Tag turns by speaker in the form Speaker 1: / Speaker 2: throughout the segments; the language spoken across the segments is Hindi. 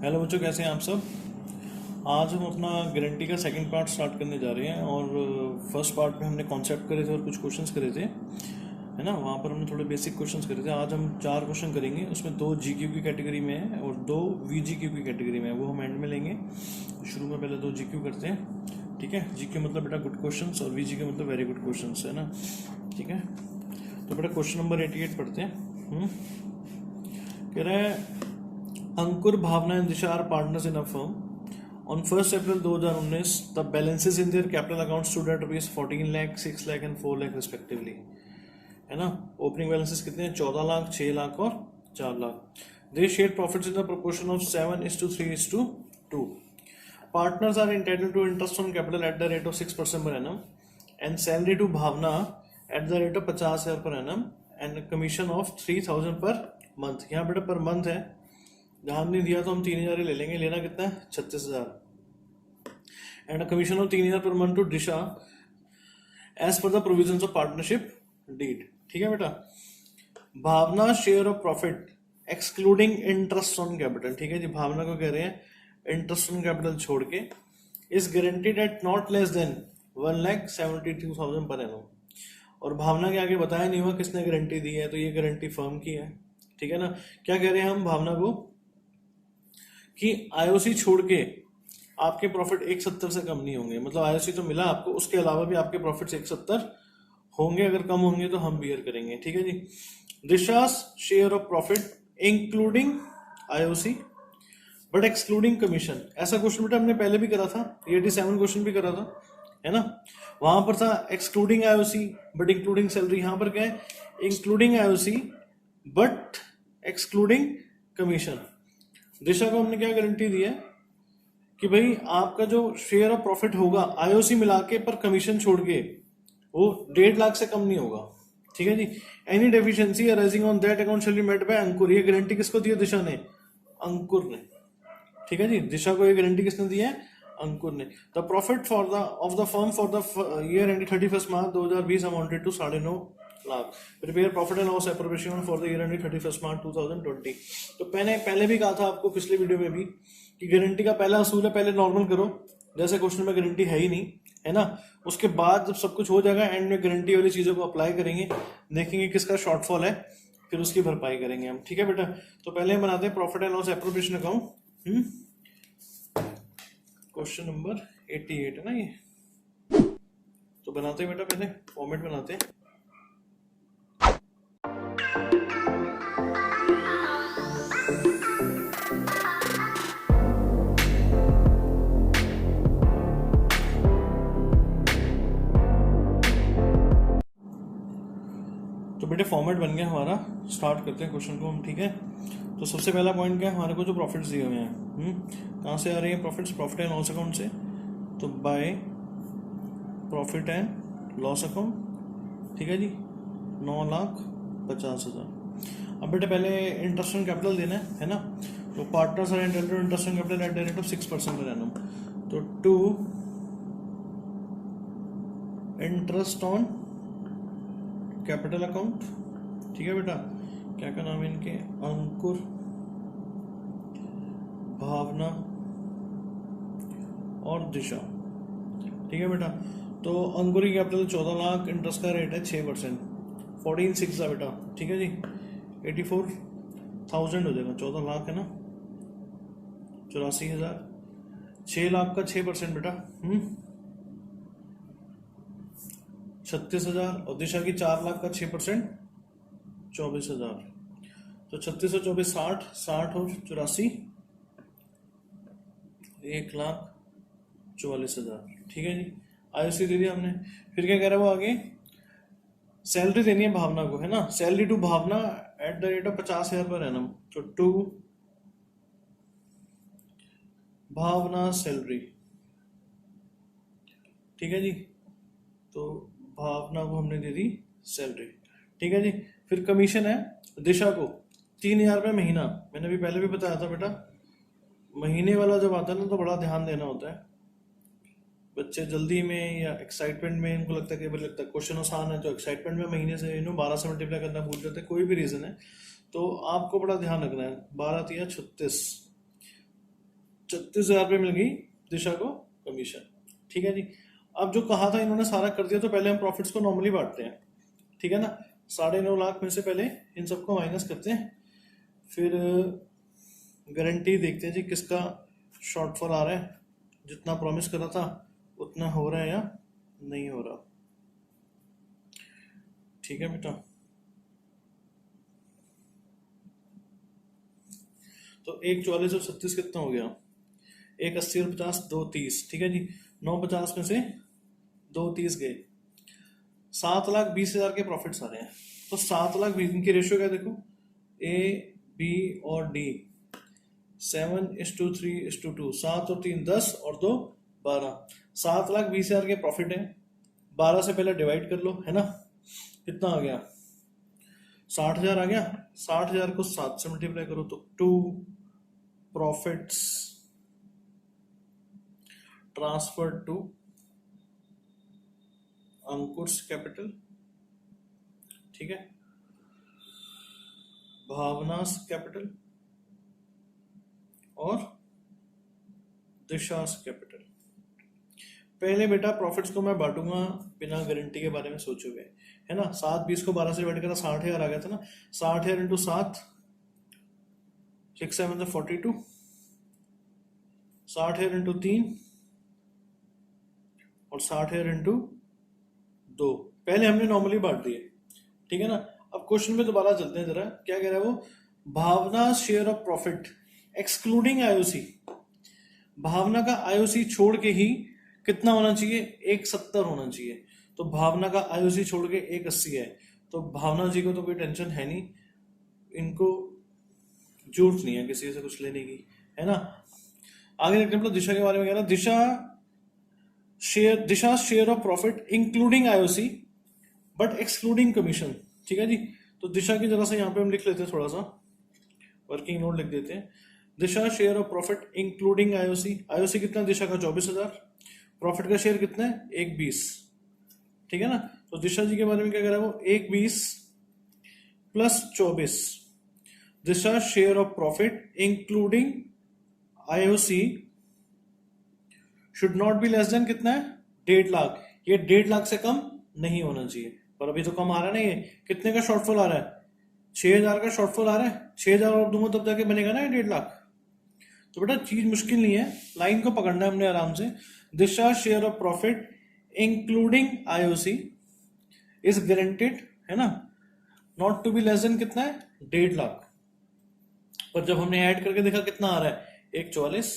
Speaker 1: हेलो बच्चों, कैसे हैं आप सब। आज हम अपना गारंटी का सेकंड पार्ट स्टार्ट करने जा रहे हैं और फर्स्ट पार्ट में हमने कॉन्सेप्ट करे थे और कुछ क्वेश्चंस करे थे, है ना। वहाँ पर हमने थोड़े बेसिक क्वेश्चंस करे थे। आज हम 4 क्वेश्चन करेंगे, उसमें 2 जीक्यू की कैटेगरी में है और 2 वीजीक्यू की कैटेगरी में है, वो हम एंड में लेंगे। शुरू में पहले 2 जीक्यू करते हैं, ठीक है। जीक्यू मतलब बेटा गुड क्वेश्चंस और वीजीक्यू मतलब वेरी गुड क्वेश्चंस, है ना, ठीक है। तो बेटा क्वेश्चन नंबर 88 पढ़ते हैं। कह रहा है Ankur, Bhavna and Disha are partners in a firm. On 1st April 2019, the balances in their capital accounts stood at rupees 14 lakh, 6 lakh and 4 lakh respectively, है ना। ओपनिंग बैलेंसेस कितने हैं? 14 लाख, 6 लाख और 4 lakh. They shared profits in the proportion of 7:3:2. Partners are entitled to interest on capital at the rate of 6% per annum and salary to Bhavna at the rate of 50,000 per annum and a commission of 3,000 per month। यहाँ बेटा पर मंथ है, ध्यान नहीं दिया तो हम 3,000 ही ले लेंगे। लेना कितना है? 36,000 and commission of 3,000 per month to Disha as per the provisions of partnership deed, ठीक है बेटा। Bhavna share of profit excluding interest on capital, ठीक है जी। भावना को कह रहे हैं इंटरेस्ट ऑन कैपिटल छोड़ के is guaranteed at not less than 1,72,000 per annum. और भावना के आगे बताया नहीं हुआ किसने गारंटी दी है, तो ये गारंटी फर्म की है, ठीक है ना। क्या कह रहे हैं हम भावना को कि आईओसी छोड़ के आपके प्रॉफिट 170 से कम नहीं होंगे। मतलब आईओसी तो मिला आपको, उसके अलावा भी आपके प्रॉफिट्स 170 होंगे। अगर कम होंगे तो हम बियर करेंगे, ठीक है जी। Disha's share of profit including IOC but excluding commission. ऐसा क्वेश्चन बेटा हमने पहले भी करा था, 87 क्वेश्चन भी करा था, है ना। वहां पर था excluding IOC but including salary. यहां पर क्या है? Including IOC but excluding commission. Disha को हमने क्या गारंटी दी है कि भाई आपका जो शेयर ऑफ प्रॉफिट होगा आईओसी मिला के पर कमीशन छोड़ के वो 1.5 लाख से कम नहीं होगा, ठीक है जी। Any deficiency arising on that account shall be met by Ankur. ये गारंटी किसको दी है? दिशा ने, अंकुर ने, ठीक है जी। दिशा को ये गारंटी किसने दी है? अंकुर ने। The profit for the of the firm for the year ending 31 March 2020 amounted to 9.5 lakh. Prepare profit and loss appropriation for the year ending 31 March 2020। तो पहले भी कहा था आपको पिछले वीडियो में भी कि गारंटी का पहला असूल है पहले नॉर्मल करो, जैसे क्वेश्चन में गारंटी है ही नहीं, है ना। उसके बाद जब सब कुछ हो जाएगा एंड में गारंटी वाली चीजों को अप्लाई करेंगे, देखेंगे किसका शॉर्टफॉल है, फिर उसकी भरपाई करेंगे हम, ठीक है बेटा। तो पहले हम बनाते हैं profit and loss appropriation account. Question number 88 है ना ये। तो बनाते हैं बेटा, पहले फॉर्मेट बनाते हैं। तो बेटे फॉर्मेट बन गया हमारा, स्टार्ट करते हैं क्वेश्चन को हम, ठीक है। तो सबसे पहला पॉइंट क्या है? हमारे को जो प्रॉफिट्स दिए हुए हैं, कहाँ से आ रहे हैं profits? Profit and loss account से। तो by profit and loss account, ठीक है जी, 9,50,000। अब बेटे पहले इंटरेस्ट ऑन कैपिटल देना है ना। तो partners are entitled to interest on capital at the rate of 6% per annum. तो to interest on capital account, ठीक है बेटा। क्या का नाम है इनके? अंकुर, भावना और दिशा, ठीक है बेटा। तो अंकुर की कैपिटल 14 लाख, इंटरेस्ट का रेट है 6%, 14,600 है बेटा, ठीक है जी। 84,000 हो जाएगा, 14 लाख है ना, 84,000। 6 लाख का 6% बेटा 36,000 और दिशा की 4 लाख का 6% 24,000। तो 36 और 24 60, 60 और 84 1,44,000, ठीक है जी। आईओसी दे दिया हमने। फिर क्या कह रहा है वो आगे? सैलरी देनी है भावना को, है ना। Salary to Bhavna at the rate of 50,000 per annum. तो टू भावना सैलरी, ठीक है जी। तो भावना को हमने दे दी सैलरी, ठीक है जी। फिर कमीशन है दिशा को 3,000 रुपये महीना। मैंने भी पहले भी बताया था बेटा, महीने वाला जब आता है ना तो बड़ा ध्यान देना होता है। बच्चे जल्दी में या एक्साइटमेंट में इनको लगता है कि लगता है क्वेश्चन आसान है, तो एक्साइटमेंट में महीने से 12 से मल्टीप्लाई करना भूल जाते हैं, कोई भी रीजन है। तो आपको बड़ा ध्यान रखना है। 12 या 36 36,000 रुपये मिल गई दिशा को कमीशन। ठीक है जी। अब जो कहा था इन्होंने सारा कर दिया, तो पहले हम प्रॉफिट्स को नॉर्मली बांटते हैं, ठीक है ना। 9.5 लाख में से पहले इन सबको माइनस करते हैं, फिर गारंटी देखते हैं जी किसका शॉर्टफॉल आ रहा है, जितना प्रॉमिस करा था उतना हो रहा है या नहीं हो रहा। ठीक है बेटा, तो 1 44 और 36 कितना हो गया, 1 80 और 50 2 30। ठीक है जी, 9 50 में से 2 30 गए, 7,20,000 के प्रॉफिट्स आ रहे हैं। तो 7,20,000 इनकी रेशियो क्या देखो, ए बी और डी 7:3:2, 7 और 3 10 और 2 12। 7,20,000 के प्रॉफिट है, 12 से पहले डिवाइड कर लो, है ना। कितना आ गया, 60,000 आ गया। 60,000 को 7 से मल्टीप्लाई करो तो 2 profits transfer to Ankush capital, ठीक है, भावनास कैपिटल और दिशास कैपिटल। पहले बेटा प्रॉफिट्स को मैं बांटूंगा बिना गारंटी के बारे में सोचे हुए, है ना। 7 20 को 12 से डिवाइड करा, 60,000 आ गया था ना। 60,000 इंटू 7, 6 7 42, 60,000 इंटू 3 और 60,000 इंटू 2। पहले हमने नॉर्मली बांट दिए, ठीक है ना। अब क्वेश्चन में दोबारा चलते हैं जरा, क्या कह रहा है वो, Bhavna share of profit excluding IOC. Bhavna का आईओसी छोड़ के ही कितना होना चाहिए, 170 होना चाहिए। तो भावना का आईओसी छोड़ के 180 है, तो भावना जी को तो कोई टेंशन है नहीं, इनको जरूरत नहीं है किसी से कुछ लेने की, है ना। आगे देखते हैं दिशा के बारे में कह रहा है, Disha share of profit including IOC but excluding commission. ठीक है जी, तो दिशा की जरा सा यहाँ पे हम लिख लेते हैं, थोड़ा सा वर्किंग नोट लिख देते हैं। Disha share of profit including IOC. IOC कितना, दिशा का 24,000, प्रॉफिट का शेयर कितना है 120, ठीक है ना। तो दिशा जी के बारे में क्या कर रहा है वो, 120 plus 24। Disha share of profit including IOC should not be less than कितना है, 1.5 लाख। ये 1.5 लाख से कम नहीं होना चाहिए, पर अभी तो कम आ रहा है ना। ये कितने का शॉर्टफॉल आ रहा है, 6,000 का शॉर्टफॉल आ रहा है। 6,000 और दूंगा तब जाके बनेगा ना ये 1.5 लाख। तो बेटा चीज मुश्किल नहीं है, लाइन को पकड़ना है हमने आराम से। Disha share of profit including IOC is guaranteed, है ना, not to be less than कितना है, 1.5 लाख। पर जब हमने ऐड करके देखा कितना आ रहा है, 144।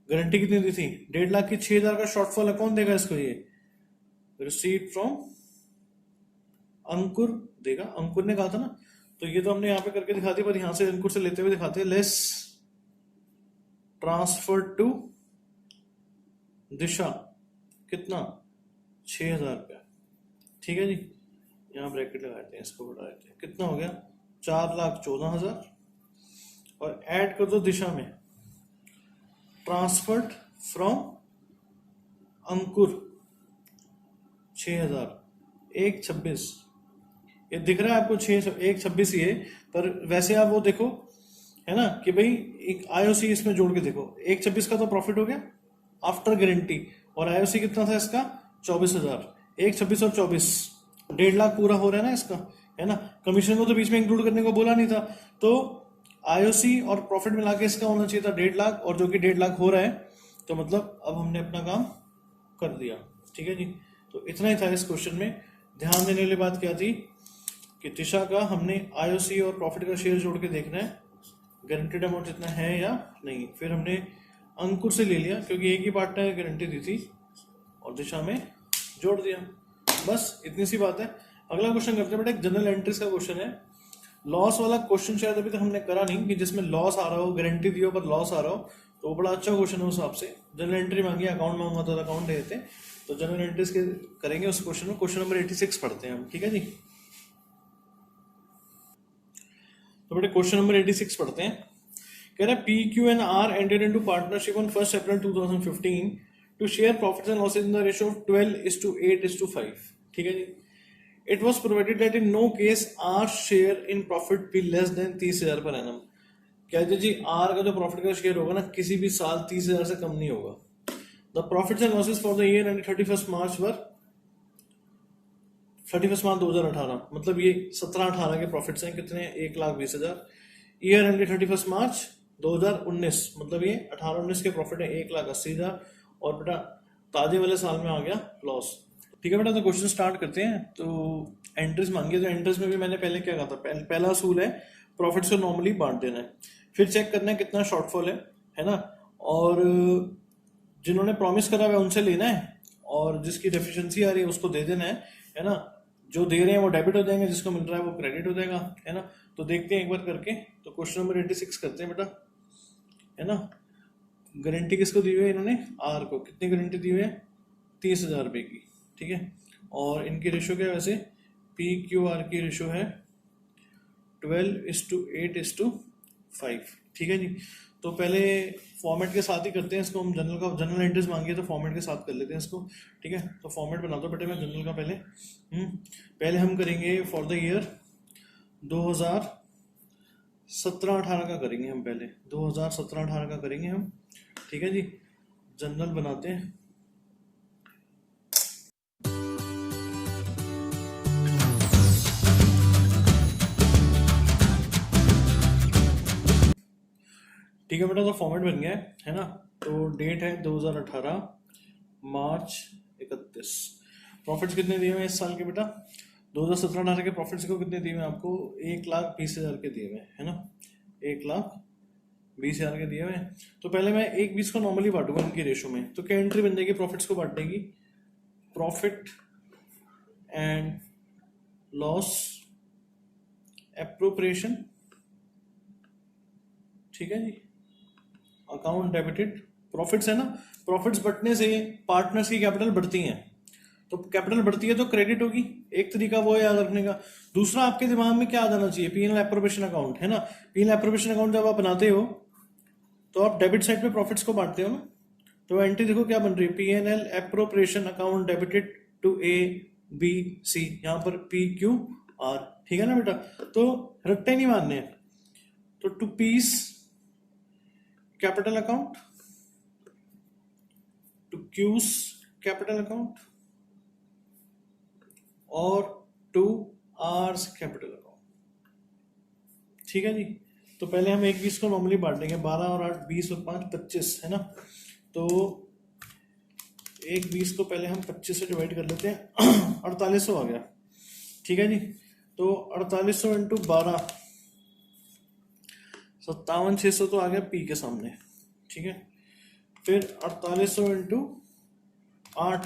Speaker 1: गारंटी कितनी दी थी, 1.5 लाख की। 6,000 का शॉर्टफॉल है, कौन देगा इसको, ये रिसीट फ्रॉम अंकुर देगा, अंकुर ने कहा था ना। तो ये तो हमने यहाँ पे करके दिखा दी, पर यहां से अंकुर से लेते हुए दिखाते हैं। लेस ट्रांसफर टू दिशा कितना, 6,000 रुपया। ठीक है जी, यहाँ ब्रैकेट लगाते हैं, इसको बढ़ा देते हैं, कितना हो गया, 4,14,000। और ऐड कर दो दिशा में, ट्रांसफर्ड फ्रॉम अंकुर 6,000, 126। ये दिख रहा है आपको 126 ही है, पर वैसे आप वो देखो, है ना, कि भाई एक आईओसी इसमें जोड़ के देखो। 126 का तो प्रॉफिट हो गया आफ्टर गारंटी, और आईओसी कितना था इसका, 24,000। 126 और 24, 1.5 लाख पूरा हो रहा है ना इसका, है ना। कमीशन को तो बीच में इंक्लूड करने को बोला नहीं था, तो आईओसी और प्रॉफिट मिला के इसका होना चाहिए था 1.5 लाख, और जो कि 1.5 लाख हो रहा है। तो मतलब अब हमने अपना काम कर दिया। ठीक है जी, तो इतना ही था इस क्वेश्चन में। ध्यान देने वाली बात क्या थी कि दिशा का हमने आईओसी और प्रॉफिट का शेयर जोड़ के देखना है, गारंटेड अमाउंट इतना है या नहीं। फिर हमने अंकुर से ले लिया क्योंकि एक ही पार्टनर ने गारंटी दी थी, और दिशा में जोड़ दिया। बस इतनी सी बात है। अगला क्वेश्चन करते हैं बेटा, एक जनरल एंट्रीज का क्वेश्चन है। लॉस वाला क्वेश्चन शायद अभी तक हमने करा नहीं, कि जिसमें लॉस आ रहा हो, गारंटी दी हो पर लॉस आ रहा हो, तो वो बड़ा अच्छा क्वेश्चन है उस हिसाब से। जनरल एंट्री मांगी, अकाउंट मांगा तो अकाउंट दे देते, तो जनरल एंट्रीज के करेंगे उस क्वेश्चन में। क्वेश्चन नंबर 86 पढ़ते हैं हम, ठीक है जी। तो बेटे क्वेश्चन नंबर 86 पढ़ते हैं। कह रहा है PQ&R entered into partnership on 1 April 2015 to share profits and losses in the ratio of 12:8:5। ठीक है जी। It was provided that in no case R share in profit be less than 30,000 per annum. कहते जी आर का जो प्रॉफिट का शेयर होगा ना किसी भी साल 30,000 से कम नहीं होगा। The profits and losses for the year and 31 मार्च वर 31 मार्च 2018, मतलब ये 17-18 के प्रॉफिट्स हैं कितने, 1,20,000। ईयर एंड 31 मार्च 2019, मतलब ये 18-19 के प्रॉफिट है 1,80,000। और बेटा ताजे वाले साल में आ गया लॉस। ठीक है बेटा, तो क्वेश्चन स्टार्ट करते हैं। तो एंट्रीज मांगी है, तो एंट्रीज में भी मैंने पहले क्या कहा था, पहला असूल है प्रॉफिट्स को नॉर्मली बांट देना है, फिर चेक करना है कितना शॉर्टफॉल है ना, और जिन्होंने प्रॉमिस करा हुआ है उनसे लेना है, और जिसकी डेफिशिएंसी आ रही है उसको दे देना है ना। जो दे रहे हैं वो डेबिट हो जाएंगे, जिसको मिल रहा है वो क्रेडिट हो जाएगा, है ना। तो देखते हैं एक बार करके। तो क्वेश्चन नंबर 86 करते हैं बेटा, है ना। गारंटी किसको दी हुई है इन्होंने, आर को। कितनी गारंटी दी हुई है, 30,000 रुपये की, ठीक है। और इनकी रेशो क्या है वैसे, पी क्यू आर की रेशो है 12:8:5, ठीक है जी। तो पहले फॉर्मेट के साथ ही करते हैं इसको हम, जनरल एंट्रीज मांगी है तो फॉर्मेट के साथ कर लेते हैं इसको, ठीक है। तो फॉर्मेट बना दो बेटे, मैं जनरल का पहले हम करेंगे फॉर द ईयर 2017-18 का करेंगे हम, पहले 2017-18 का करेंगे हम, ठीक है जी। जनरल बनाते हैं। ठीक है बेटा, तो फॉर्मेट बन गया है ना। तो डेट है 2018 मार्च 31। प्रॉफिट्स कितने दिए हुए इस साल के बेटा, 2017-18 के प्रॉफिट्स को कितने दिए हुए आपको, 1,20,000 के दिए हुए, है ना। 1,20,000 के दिए हुए। तो पहले मैं 1,20 को नॉर्मली बांटूंगा इनकी रेशो में। तो क्या एंट्री बन जाएगी प्रॉफिट्स को बांटने की, प्रॉफिट एंड लॉस एप्रोप्रिएशन, ठीक है जी। अकाउंट डेबिटेड, प्रॉफिट्स है ना, प्रॉफिट्स बढ़ने से पार्टनर्स की कैपिटल बढ़ती है, तो कैपिटल बढ़ती है तो क्रेडिट होगी, एक तरीका वो है याद रखने का। दूसरा आपके दिमाग में क्या आ जाना चाहिए, P N L appropriation account, है ना। P N L appropriation account जब आप बनाते हो तो आप डेबिट साइड पे प्रॉफिट्स को बांटते हो ना। तो एंट्री देखो क्या बन रही है, P N L appropriation account debited to A B C, यहाँ पर पी क्यू आर, ठीक है ना बेटा। तो रट्टे नहीं मारने हैं। तो to P's capital account, to Q's capital account, और टू आर्स कैपिटल अकाउंट, ठीक है जी। तो पहले हम 1,20 को नॉर्मली बांट देंगे, 12 और 8 20 और 5 25, है ना। तो 1,20 को पहले हम 25 से डिवाइड कर लेते हैं 4800 आ गया, ठीक है जी। तो 4800 इंटू 12 57,600 तो आ गया पी के सामने, ठीक है। फिर 4800 इंटू 8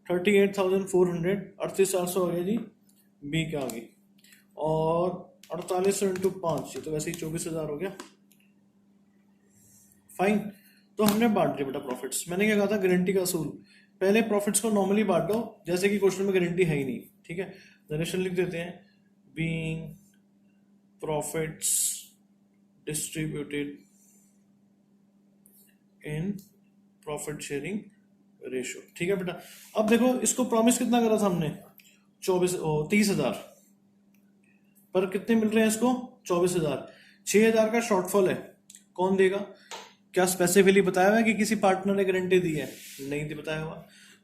Speaker 1: 38,400, 38,400 आ गया जी बी के आगे। और 4800 इंटू 5, ये तो वैसे ही 24,000 हो गया, फाइन। तो हमने बांट दिया बेटा प्रॉफिट्स। मैंने क्या कहा था, गारंटी का असूल, पहले प्रॉफिट्स को नॉर्मली बांटो, जैसे कि क्वेश्चन में गारंटी है ही नहीं, ठीक है। नरेशन लिख देते हैं, being profits distributed in profit sharing ratio, ठीक है बेटा। अब देखो इसको प्रॉमिस कितना करा था हमने, 30,000, पर कितने मिल रहे हैं इसको, 24,000। 6,000 का शॉर्टफॉल है, कौन देगा, क्या स्पेसिफिकली बताया हुआ है कि किसी पार्टनर ने गारंटी दी है, नहीं थी बताया हुआ।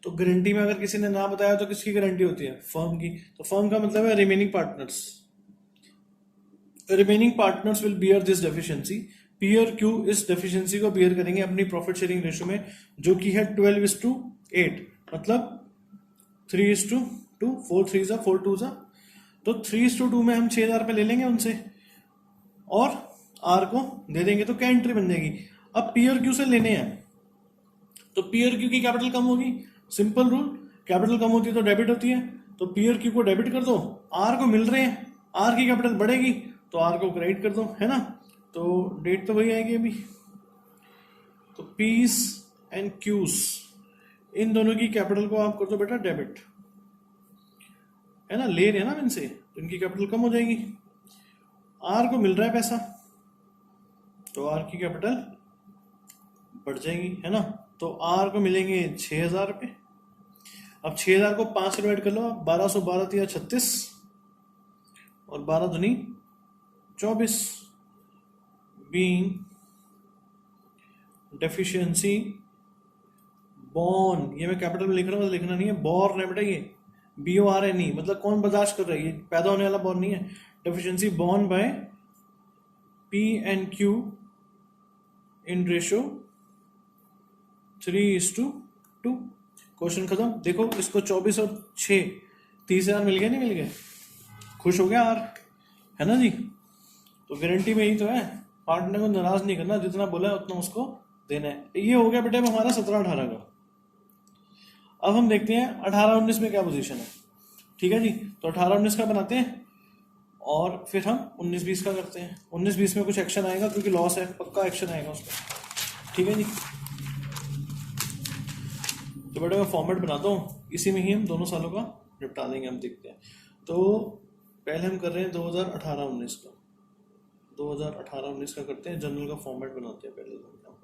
Speaker 1: तो गारंटी में अगर किसी ने ना बताया तो किसकी गारंटी होती है, फर्म की। तो फर्म का मतलब है remaining partners, remaining partners will beer this deficiency. P और क्यू इस डेफिशिएंसी को बियर करेंगे अपनी प्रॉफिट शेयरिंग रेशियो में, जो कि है 12:8, मतलब 3:2, 4 3 4 2। तो 3:2 में हम 6,000 रुपये ले लेंगे उनसे और आर को दे देंगे। तो क्या एंट्री बन जाएगी, अब पी और क्यू से लेने हैं तो पी और क्यू की कैपिटल कम होगी, सिंपल रूल, कैपिटल कम होती है तो डेबिट होती है। तो पी और क्यू को डेबिट कर दो, आर को मिल रहे हैं, आर की कैपिटल बढ़ेगी तो आर को क्रेडिट कर दो, है ना। तो डेट तो वही आएगी अभी। तो पीस एंड क्यूज इन दोनों की कैपिटल को आप कर दो बेटा डेबिट, है ना, ले रहे हैं ना इनसे, तो इनकी कैपिटल कम हो जाएगी। आर को मिल रहा है पैसा तो आर की कैपिटल बढ़ जाएगी, है ना। तो आर को मिलेंगे 6,000 रुपये। अब 6,000 को 5 से डिवाइड कर लो, 1212 36 और 12 दूनी 24, बीइंग डेफिशिएंसी बॉर्न, ये मैं कैपिटल में लिख रहा हूँ, लिखना नहीं है, बॉर्न है बेटा, ये BORN, मतलब कौन बर्दाश्त कर रहा है, ये पैदा होने वाला बॉर्न नहीं है। Deficiency borne by P&Q in ratio 3:2। Question खत्म। देखो इसको 24 और 6 30,000 मिल गए, नहीं मिल गए, खुश हो गया यार, है ना जी। तो गारंटी में यही तो है, पार्टनर को नाराज नहीं करना, जितना बोला है उतना उसको देना है। ये हो गया बेटे हमारा 17-18 का। अब हम देखते हैं 18-19 में क्या पोजीशन है। ठीक है जी, तो 18-19 का बनाते हैं और फिर हम 19-20 का करते हैं। 19-20 में कुछ एक्शन आएगा क्योंकि लॉस है, पक्का एक्शन आएगा उसका। ठीक है जी, तो बेटा मैं फॉर्मेट बनाता हूँ, इसी में ही हम दोनों सालों का निपटा देंगे। हम देखते हैं, तो पहले हम कर रहे हैं 2018-19 का, 2018-19 का करते हैं, जनरल का फॉर्मेट बनाते हैं पहले तो यहाँ पर।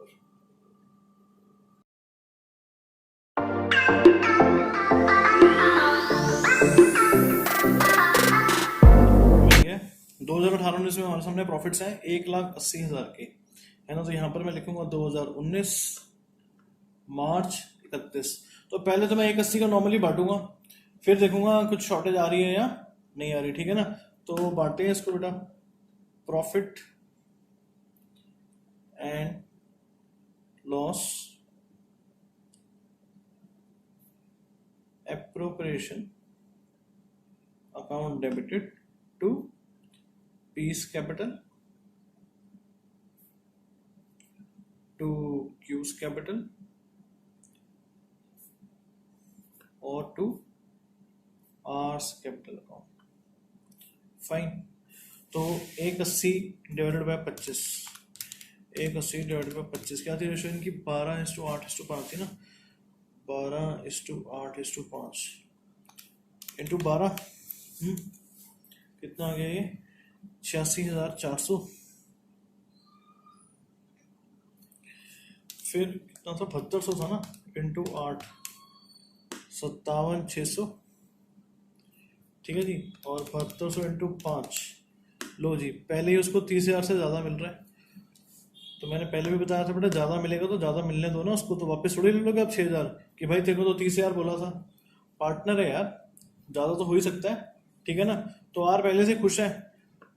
Speaker 1: ठीक है, 2018-19 में हमारे सामने प्रॉफिट्स हैं 1,80,000 के, है ना। तो यहाँ पर मैं लिखूंगा 2019 मार्च 31। तो पहले तो मैं 180 का नॉर्मली बांटूंगा, फिर देखूंगा कुछ शॉर्टेज आ रही है या नहीं आ रही। ठीक है ना, तो बांटते हैं इसको बेटा, profit and loss appropriation account debited to P's capital to Q's capital और to R's capital account। Fine, तो 180 डिवाइडेड बाय 25, 180 डिवाइडेड बाय 25 क्या थी रेशो इनकी, 12:8:5 थी ना, 12:8:5 इंटू 12, कितना आ गया ये, 86,400। फिर कितना था, 7200 था ना, इंटू 8, 57,600। ठीक है जी, और 7200 इंटू 5, लो जी, पहले ही उसको 30,000 से ज़्यादा मिल रहा है। तो मैंने पहले भी बताया था बेटा, ज़्यादा मिलेगा तो ज़्यादा मिलने दो ना उसको, तो वापस थोड़ी ले लोगे आप 6,000 कि भाई तेरे को तो 30,000 बोला था। पार्टनर है यार, ज़्यादा तो हो ही सकता है। ठीक है ना, तो आर पहले से खुश है,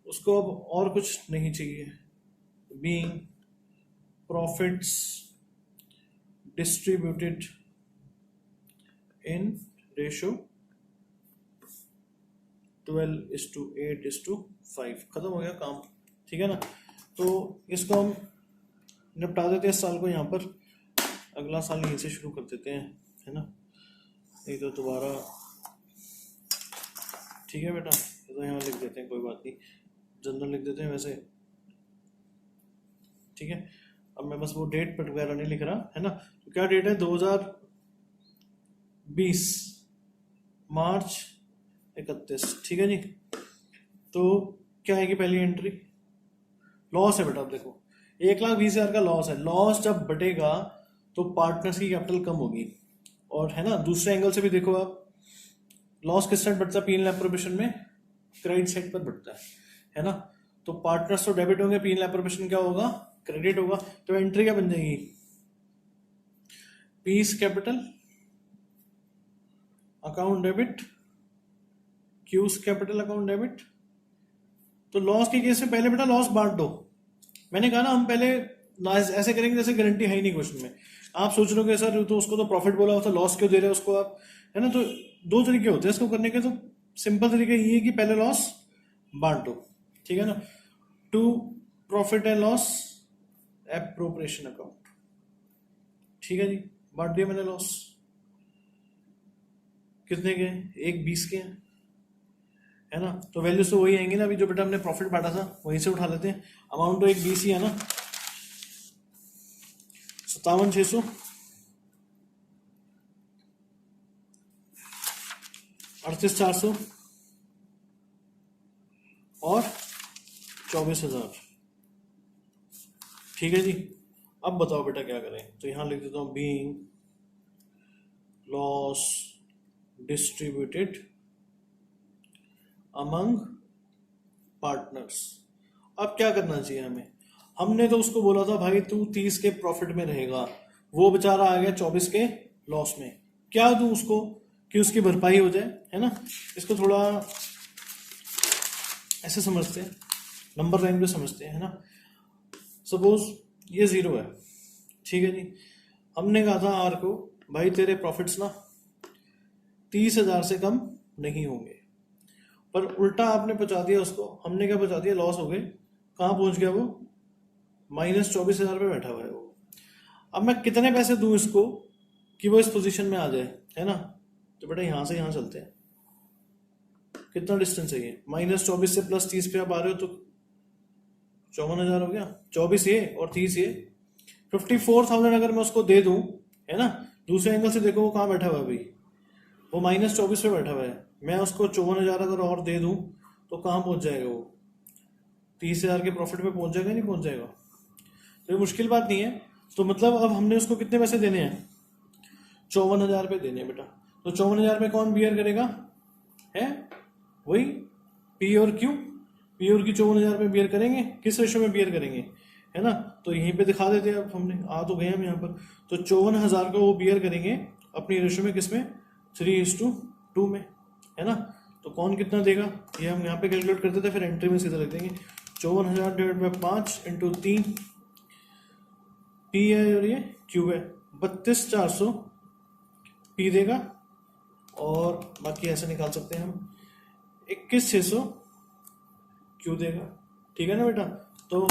Speaker 1: उसको अब और कुछ नहीं चाहिए। Being profits distributed in ratio 12:8:5, खत्म हो गया काम। ठीक है ना, तो इसको हम निपटा देते हैं इस साल को यहाँ पर, अगला साल यहीं से शुरू कर देते हैं, है ना, नहीं तो दोबारा। ठीक है बेटा, तो यहाँ लिख देते हैं, कोई बात नहीं, जनरल लिख देते हैं वैसे। ठीक है, अब मैं बस वो डेट वगैरह नहीं लिख रहा, है ना। तो क्या डेट है, 2020 मार्च 31। ठीक है जी, तो क्या है कि पहली एंट्री लॉस है बेटा। अब देखो 1,20,000 का लॉस है, लॉस जब बढ़ेगा तो पार्टनर्स की कैपिटल कम होगी, और है ना, दूसरे एंगल से भी देखो आप, लॉस किस साइड बढ़ता है, P&L एप्रोप्रिएशन में क्रेडिट साइड पर बढ़ता है ना। तो पार्टनर्स तो डेबिट होंगे, P&L एप्रोप्रिएशन क्या होगा, क्रेडिट होगा। तो एंट्री क्या बन जाएगी, P's capital account debit, Q's capital account debit. तो लॉस के केस में पहले बेटा लॉस बांट दो। मैंने कहा ना, हम पहले ऐसे करेंगे जैसे गारंटी है ही नहीं क्वेश्चन में। आप सोच रहे हो सर तो उसको तो प्रॉफिट बोला होता, लॉस क्यों दे रहे हो उसको आप, है ना। तो दो तरीके होते हैं इसको करने के। तो सिंपल तरीका ये है कि पहले लॉस बांट दो। ठीक है ना, to profit and loss appropriation account. ठीक है जी, बांट दिया मैंने लॉस। कितने के, 1,20 के, है ना। तो वैल्यूज तो वही आएंगी ना, अभी जो बेटा हमने प्रॉफिट बांटा था वहीं से उठा लेते हैं। अमाउंट तो 1,20 ही है ना, 57,600, 38,400 और 24,000। ठीक है जी, अब बताओ बेटा क्या करें। तो यहां लिख देता हूं, being loss distributed among partners. अब क्या करना चाहिए हमें, हमने तो उसको बोला था भाई तू 30 के प्रॉफिट में रहेगा, वो बेचारा आ गया 24 के लॉस में। क्या दूं उसको कि उसकी भरपाई हो जाए, है ना। इसको थोड़ा ऐसे समझते हैं, नंबर लाइन पे समझते हैं, है ना। सपोज ये 0 है, ठीक है जी। हमने कहा था आर को भाई तेरे प्रॉफिट्स ना 30,000 से कम नहीं होंगे, पर उल्टा आपने पहुंचा दिया उसको। हमने क्या पहुंचा दिया, लॉस हो गए। कहाँ पहुंच गया वो, -24,000 पे बैठा हुआ है वो। अब मैं कितने पैसे दूं इसको कि वो इस पोजीशन में आ जाए, है ना। तो बेटा यहाँ से यहाँ चलते हैं, कितना डिस्टेंस है ये, -24 से +30 पे आप आ रहे हो तो 54,000 हो गया। 24 ये और 30 ये, 54,000 अगर मैं उसको दे दूं, है ना। दूसरे एंगल से देखो वो कहाँ बैठा हुआ है भाई, वो -24 पे बैठा हुआ है। मैं उसको 54,000 अगर और दे दूं तो कहाँ पहुंच जाएगा वो, 30,000 के प्रॉफिट पे पहुंच जाएगा, नहीं पहुंच जाएगा। तो ये मुश्किल बात नहीं है। तो मतलब अब हमने उसको कितने पैसे देने हैं, 54,000 पे देने हैं बेटा। तो 54,000 पे कौन बियर करेगा, है वही पी और क्यू। पी और क्यू 54,000 पे बियर करेंगे, किस रेशो में बियर करेंगे, है ना। तो यहीं पे दिखा देते हैं, अब हमने आ तो गए हम यहाँ पर। तो 54,000 को वो बियर करेंगे अपनी रेशो में, किसमें, 3:2 में, है ना। तो कौन कितना देगा ये हम यहाँ पे कैलकुलेट करते थे, फिर एंट्री में सीधा लिख देंगे 54,000 डिवाइड बाई 5 इंटू 3, पी है और ये क्यू है, 32,400 पी देगा। और बाकी ऐसे निकाल सकते हैं हम, 21,600 क्यू देगा, ठीक है ना बेटा। तो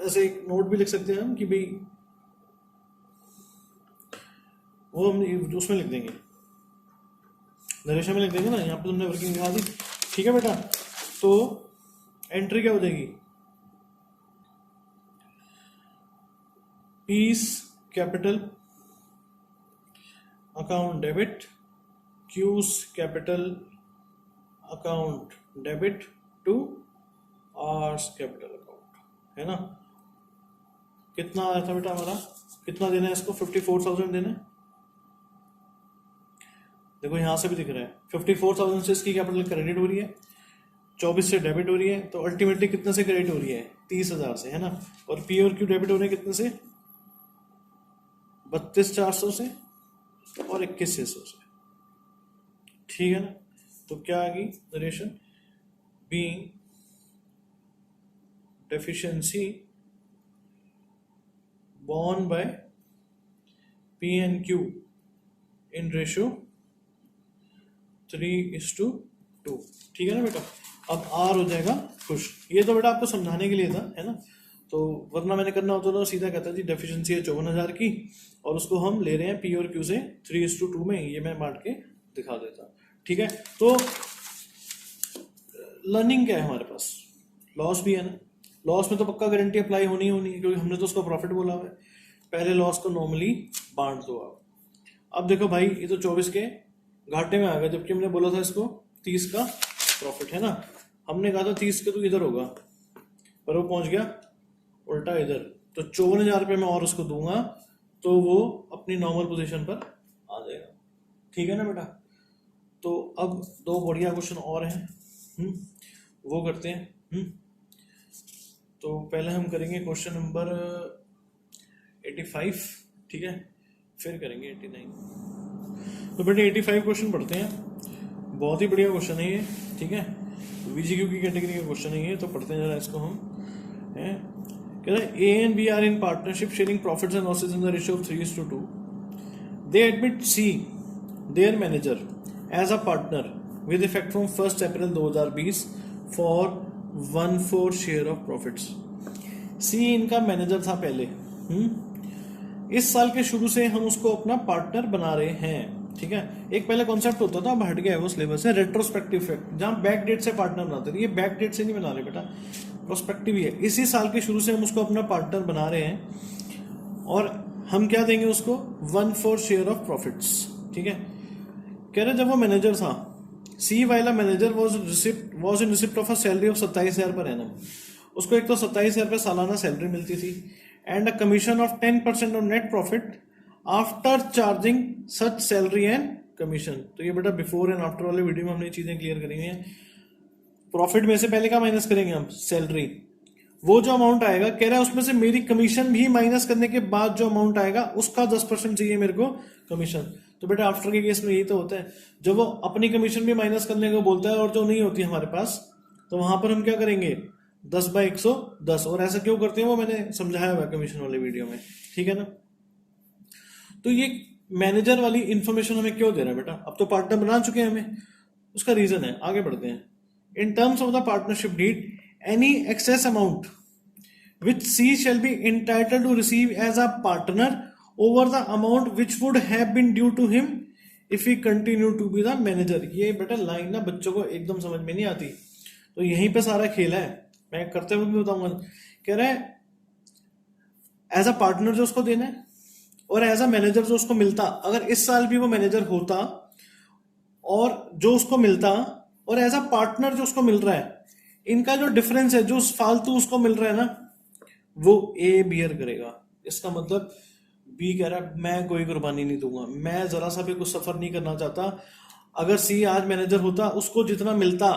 Speaker 1: ऐसे एक नोट भी लिख सकते हैं हम कि भाई वो हम उसमें लिख देंगे, नरेशन में लिख देंगे ना। यहाँ पे तुमने वर्किंग दिखा दी, ठीक है बेटा। तो एंट्री क्या हो जाएगी, P's capital account debit, Q's capital account debit to R's capital account, है ना। कितना आया था बेटा हमारा, कितना देना है इसको, 54,000 देना है। देखो यहां से भी दिख रहा है 54,000 से इसकी कैपिटल क्रेडिट हो रही है, 24 से डेबिट हो रही है। तो अल्टीमेटली कितने से क्रेडिट हो रही है, 30,000 से, है ना। और पी और क्यू डेबिट हो रहे हैं कितने से, 32,400 से और 21,600 से, ठीक है ना। तो क्या आ गई narration, being deficiency borne by P and Q in ratio 3:2, ठीक है ना बेटा। अब R हो जाएगा खुश। ये तो बेटा आपको समझाने के लिए था, है ना। तो वरना मैंने करना होता तो सीधा कहता जी डेफिशिएंसी है 54,000 की और उसको हम ले रहे हैं P और Q से 3:2 में, ये मैं बांट के दिखा देता, ठीक है। तो लर्निंग क्या है हमारे पास, लॉस भी है ना। लॉस में तो पक्का गारंटी अप्लाई होनी है क्योंकि हमने तो उसको प्रॉफिट बोला हुआ है। पहले लॉस को नॉर्मली बांट दो आप। अब देखो भाई ये तो 24 के घाटे में आ गया, जबकि हमने बोला था इसको 30 का प्रॉफिट, है ना। हमने कहा था 30 के तो इधर होगा, पर वो पहुंच गया उल्टा इधर। तो 54,000 रुपये में और उसको दूंगा तो वो अपनी नॉर्मल पोजीशन पर आ जाएगा, ठीक है ना बेटा। तो अब दो बढ़िया क्वेश्चन और हैं, वो करते हैं। तो पहले हम करेंगे क्वेश्चन नंबर 85, ठीक है, फिर करेंगे 89। तो बेटे 85 क्वेश्चन पढ़ते हैं, बहुत ही बढ़िया क्वेश्चन है ये, ठीक है। वीजीक्यू की कैटेगरी का क्वेश्चन है ये, तो पढ़ते हैं जरा इसको हम। कह रहे हैं A and B are in partnership sharing profits and losses in the ratio of 3:2। They admit C their manager as a partner with effect from 1 April 2020 for 1/4 share of profits. C इनका मैनेजर था पहले, इस साल के शुरू से हम उसको अपना पार्टनर बना रहे हैं, ठीक है। एक पहले कॉन्सेप्ट होता था, अब हट गया है वो सिलेबस से, रेट्रोस्पेक्टिव इफेक्ट, जहां बैक डेट से पार्टनर बनाते थे। ये बैक डेट से नहीं बना रहे बेटा, प्रोस्पेक्टिव ही है। इसी साल के शुरू से हम उसको अपना पार्टनर बना रहे हैं और हम क्या देंगे उसको, 1/4 शेयर ऑफ प्रॉफिट्स, ठीक है। कह रहे जब वो मैनेजर था, सी वाला manager was in receipt of a salary of 27,000 per annum. उसको एक तो 27,000 रुपये सालाना सैलरी मिलती थी and a commission of 10% of net profit after charging such salary and commission. तो ये बेटा बिफोर एंड आफ्टर वाले वीडियो में हमने चीजें क्लियर करी हुई हैं। प्रॉफिट में से पहले क्या माइनस करेंगे हम, सैलरी, वो जो अमाउंट आएगा कह रहा है उसमें से मेरी कमीशन भी माइनस करने के बाद जो अमाउंट आएगा उसका 10% चाहिए मेरे को कमीशन। तो बेटा आफ्टर के केस में यही तो होता है, जब वो अपनी कमीशन भी माइनस करने को बोलता है और जो नहीं होती हमारे पास, तो वहां पर हम क्या करेंगे 10/110। और ऐसा क्यों करते हैं वो मैंने समझाया हुआ कमीशन वाले वीडियो में, ठीक है ना। तो ये मैनेजर वाली इंफॉर्मेशन हमें क्यों दे रहा है बेटा, अब तो पार्टनर बना चुके हैं हमें, उसका रीजन है। आगे बढ़ते हैं। In terms of the partnership deed any excess amount which C shall be entitled to receive as a partner over the amount which would have been due to him if he continue to be the manager। ये बेटा लाइन ना बच्चों को एकदम समझ में नहीं आती, तो यहीं पे सारा खेल है, मैं करते हुए भी बताऊंगा। कह रहा है एज अ पार्टनर जो उसको देना है और एज अ मैनेजर जो उसको मिलता, अगर इस साल भी वो मैनेजर होता और जो उसको मिलता और एज अ पार्टनर जो उसको मिल रहा है, इनका जो डिफरेंस है, जो फालतू उसको मिल रहा है ना, वो ए बियर करेगा। इसका मतलब बी कह रहा है मैं कोई कुर्बानी नहीं दूंगा, मैं जरा सा भी कुछ सफर नहीं करना चाहता। अगर सी आज मैनेजर होता, उसको जितना मिलता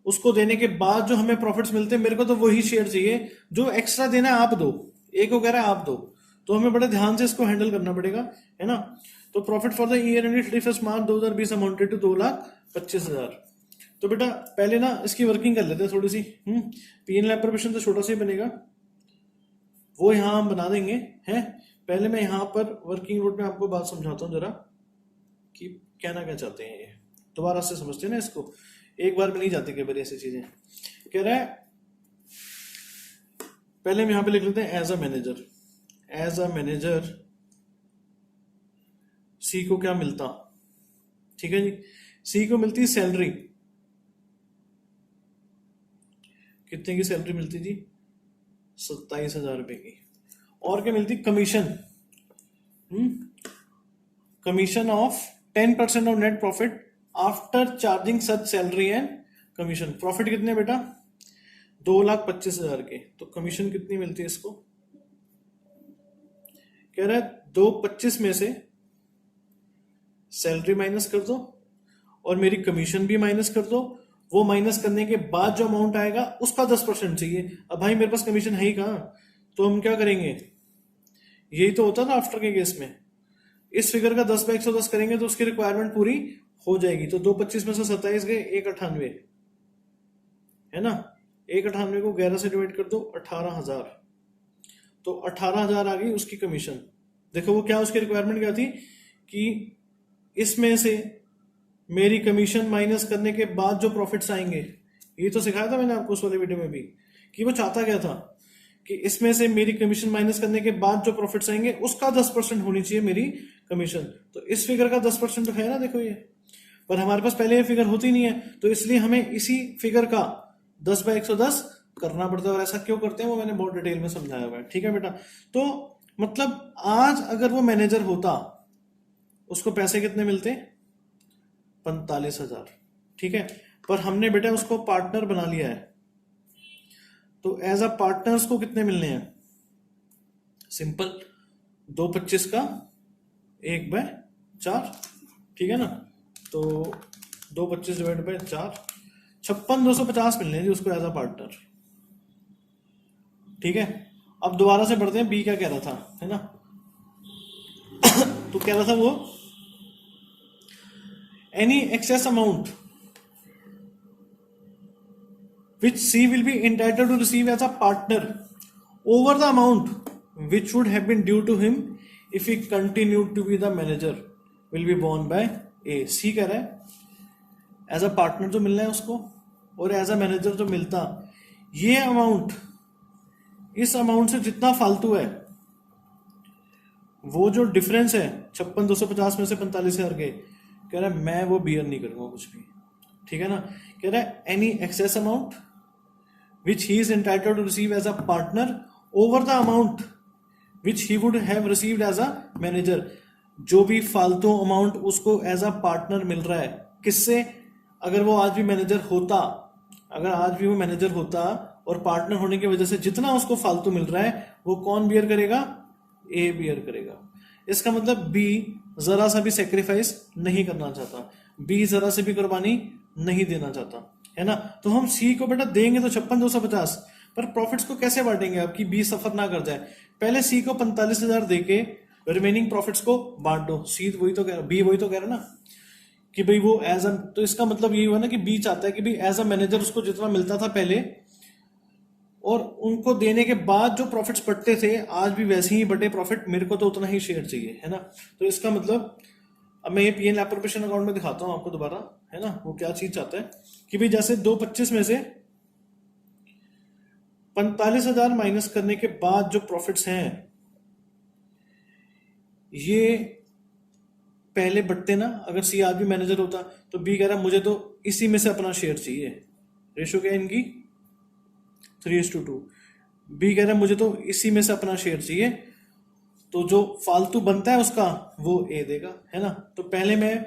Speaker 1: उसको देने के बाद जो हमें प्रॉफिट्स मिलते, मेरे को तो वही शेयर चाहिए, जो एक्स्ट्रा देना है आप दो, ए को कह रहा है आप दो। तो हमें बड़े ध्यान से इसको हैंडल करना पड़ेगा, है ना। तो profit for the year ended 31 March 2020 amounted to 2,25,000। तो बेटा पहले ना इसकी वर्किंग कर लेते हैं थोड़ी सी। P&L एप्रोप्रिएशन तो छोटा सा ही बनेगा, वो यहाँ हम बना देंगे हैं। पहले मैं यहाँ पर वर्किंग नोट में आपको बात समझाता हूँ जरा कि कहना क्या चाहते हैं। ये दोबारा से समझते हैं ना इसको, एक बार में नहीं जाती कई बार ऐसी चीजें। कह रहा है पहले हम यहाँ पे लिख लेते हैं as a manager. As a manager C को क्या मिलता, ठीक है जी, सी को मिलती सैलरी। कितने की सैलरी मिलती थी, 27,000 रुपए की। और क्या मिलती, commission. Commission of 10% of net profit after charging such salary and commission. Profit कितने बेटा, 2,25,000 के। तो कमीशन कितनी मिलती है इसको, कह रहा है 2,25 में से सैलरी माइनस कर दो और मेरी कमीशन भी माइनस कर दो। वो माइनस करने के बाद जो अमाउंट आएगा उसका 10% चाहिए। अब भाई मेरे पास कमीशन है ही कहाँ, तो हम क्या करेंगे, यही तो होता था आफ्टर के केस में, इस फिगर का 10/110 करेंगे तो उसकी रिक्वायरमेंट पूरी हो जाएगी। तो 2,25 में से 27 गए, 1,98 है ना। 1,98 को 11 से डिवाइड कर दो, 18,000। तो 18,000 आ गई उसकी कमीशन। देखो वो क्या, उसकी रिक्वायरमेंट क्या थी कि इसमें से मेरी कमीशन माइनस करने के बाद जो प्रॉफिट्स आएंगे, ये तो सिखाया था मैंने आपको उस वाले वीडियो में भी, कि वो चाहता क्या था कि इसमें से मेरी कमीशन माइनस करने के बाद जो प्रॉफिट्स आएंगे उसका 10% होनी चाहिए मेरी कमीशन। तो इस फिगर का 10% तो है ना, देखो ये, पर हमारे पास पहले ये फिगर होती नहीं है, तो इसलिए हमें इसी फिगर का 10/110 करना पड़ता है। और ऐसा क्यों करते हैं वो मैंने बहुत डिटेल में समझाया हुआ है, ठीक है बेटा। तो मतलब आज अगर वो मैनेजर होता, उसको पैसे कितने मिलते, 45,000, ठीक है। पर हमने बेटा उसको पार्टनर बना लिया है, तो एज अ पार्टनर्स को कितने मिलने हैं, सिंपल 2,25 का 1/4, ठीक है ना। तो 2,25 डिवाइड बाय 4, 56,250 मिलने हैं जी उसको एज अ पार्टनर, ठीक है। अब दोबारा से बढ़ते हैं, बी क्या कह रहा था, है ना। तो कह रहा था वो any excess amount which C will be entitled to receive as a partner over the amount which would have been due to him if he continued to be the manager will be borne by A। C कह रहा है एज अ पार्टनर जो मिलना है उसको और एज अ मैनेजर जो मिलता, ये अमाउंट, इस अमाउंट से जितना फालतू है, वो जो डिफरेंस है 56,250 में से 45,000 के, कह रहा है मैं वो बियर नहीं करूंगा कुछ भी, ठीक है ना। कह रहा है any excess amount which he is entitled to receive as a partner over the amount which he would have received as a manager. जो भी फालतू अमाउंट उसको एज अ पार्टनर मिल रहा है, किससे, अगर वो आज भी मैनेजर होता, अगर आज भी वो मैनेजर होता और पार्टनर होने की वजह से जितना उसको फालतू मिल रहा है वो कौन बियर करेगा, ए बियर करेगा। इसका मतलब बी जरा सा भी सेक्रीफाइस नहीं करना चाहता, बी जरा से भी कुर्बानी नहीं देना चाहता, है ना। तो हम सी को बेटा देंगे तो 56,250, पर प्रॉफिट्स को कैसे बांटेंगे आप कि बी सफर ना कर जाए? पहले सी को 45,000 देके रिमेनिंग प्रॉफिट्स को बांट दो। सी वही तो कह रहा, बी वही तो कह रहा ना कि भाई वो एज अ, तो इसका मतलब यही हुआ ना कि बी चाहता है कि भाई एज अ मैनेजर उसको जितना मिलता था पहले और उनको देने के बाद जो प्रॉफिट्स बटते थे आज भी वैसे ही बटे प्रॉफिट, मेरे को तो उतना ही शेयर चाहिए, है ना। तो इसका मतलब अब मैं ये पीएन एप्रोप्रिएशन अकाउंट में दिखाता हूँ आपको दोबारा, है ना। वो क्या चीज चाहता है कि भाई जैसे 225 में से 45,000 माइनस करने के बाद जो प्रॉफिट्स हैं ये पहले बटते ना। अगर सी आज भी मैनेजर होता तो बी कह रहा मुझे तो इसी में से अपना शेयर चाहिए। रेशो क्या है इनकी? 3:2। बी कह रहा है मुझे तो इसी में से अपना शेयर चाहिए, तो जो फालतू बनता है उसका वो ए देगा, है ना। तो पहले मैं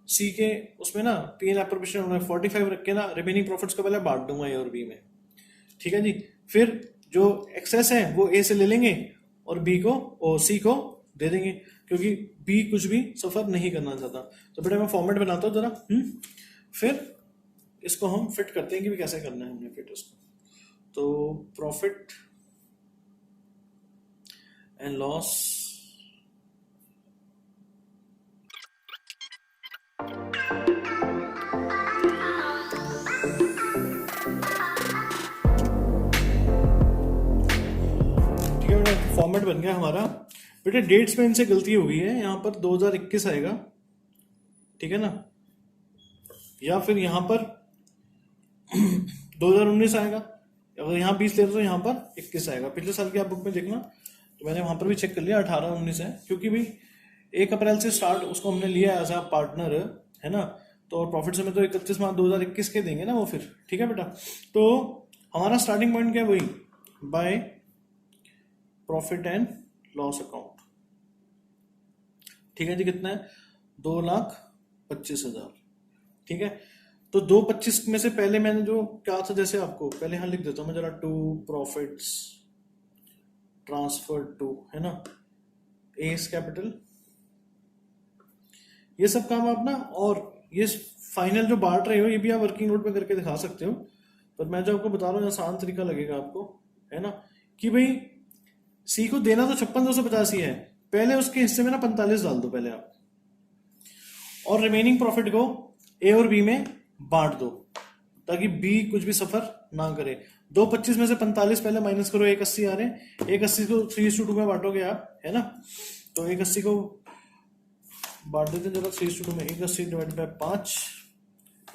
Speaker 1: सी के उसमें ना पीएन एप्रोप्रिएशन 45 रख के ना रिमेनिंग प्रॉफिट्स को पहले बांट दूंगा ए और बी में, ठीक है जी। फिर जो एक्सेस है वो ए से ले लेंगे और बी को और सी को दे देंगे, क्योंकि बी कुछ भी सफर नहीं करना चाहता। तो बेटा मैं फॉर्मेट बनाता हूँ जरा, फिर इसको हम फिट करते हैं कि भी कैसे करना है हमने फिट इसको। तो प्रॉफिट एंड लॉस ठीक है बेटा, फॉर्मेट बन गया हमारा। बेटा डेट्स में इनसे गलती हो गई है, यहाँ पर 2021 आएगा, ठीक है ना, या फिर यहाँ पर 2019 आएगा। अगर यहाँ 20 ले तो यहाँ पर 21 आएगा। पिछले साल की आप बुक में देखना, तो मैंने वहां पर भी चेक कर लिया 18-19 है, क्योंकि भाई 1 अप्रैल से स्टार्ट उसको हमने लिया एज अ पार्टनर, है ना। तो प्रॉफिट में तो 31 मार्च 2021 के देंगे ना वो फिर, ठीक है बेटा। तो हमारा स्टार्टिंग पॉइंट क्या है? वही by profit and loss account, ठीक है जी। कितना है? 2,25,000, ठीक है। तो 225 में से पहले मैंने जो क्या था, जैसे आपको पहले यहाँ लिख देता हूँ मैं जरा, टू प्रॉफिट्स ट्रांसफर टू, है ना, एस कैपिटल, ये सब काम आप ना, और ये फाइनल जो बांट रहे हो ये भी आप वर्किंग नोट में करके दिखा सकते हो, पर मैं जो आपको बता रहा हूँ आसान तरीका लगेगा आपको, है ना, कि भाई सी को देना तो 56,250 ही है, पहले उसके हिस्से में ना 45 डाल दो पहले आप, और रिमेनिंग प्रॉफिट को ए और बी में बांट दो ताकि बी कुछ भी सफर ना करे। 225 में से 45 पहले माइनस करो, 180 आ रहे हैं, 180 को 3:2 में बांटोगे आप, है ना। तो 180 को बांट देते जरा 3:2 में, 180 डिवाइड बाय 5